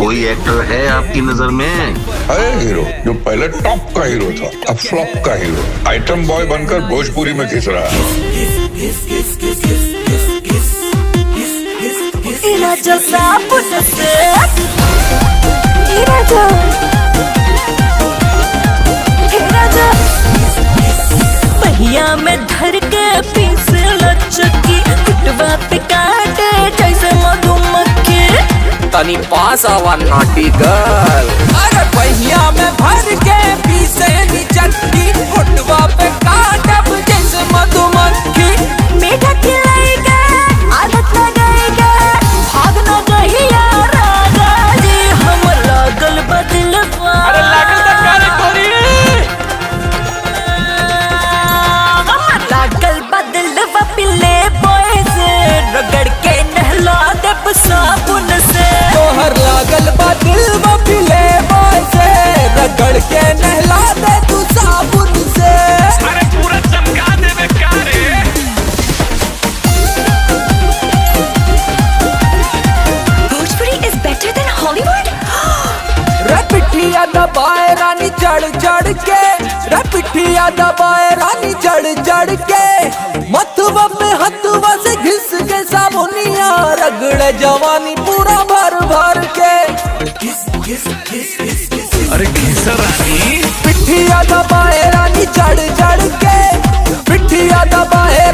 कोई एक्टर है आपकी नजर में? है हीरो जो पहले टॉप का हीरो था, अब फ्लॉप का हीरो, आइटम बॉय बनकर भोजपुरी में घिस रहा है। पहिया में धर के पीस लचकी, कुटवा पे काटे जैसे मधुमक्खी। तनी पास आवा नाटी गर्ल। अरे पहिया में भर के पीसे नी चटकी, कुटवा पे काटब जैसे मधुमक्खी। मीठा खिलाएगा, आदत लगाएगा, भाग न गई यार जी, हम लागल बदलवा। अरे लागल त करे कोरी, लागल बदलवा पिले बॉय से, रगड़ के नहला दे साबुन से। तोहर लागल बा दिल बा पिले बॉय से, रगड़ के नहला दे तू साबुन से। अरे पूरा चमका दे बेकारे। Bhojpuri is better than Hollywood? रे पिठिया दबाए रानी चढ़ चढ़ के, रे पिठिया दबाए रानी चढ़ चढ़ के। मथुआ में हथुआ से घिस के साबुनिया, रगड़े जवानी पूरा भर भर के। अरे घिसा रानी। पिठिया दबाए रानी चढ़ चढ़ के, पिठिया दबाए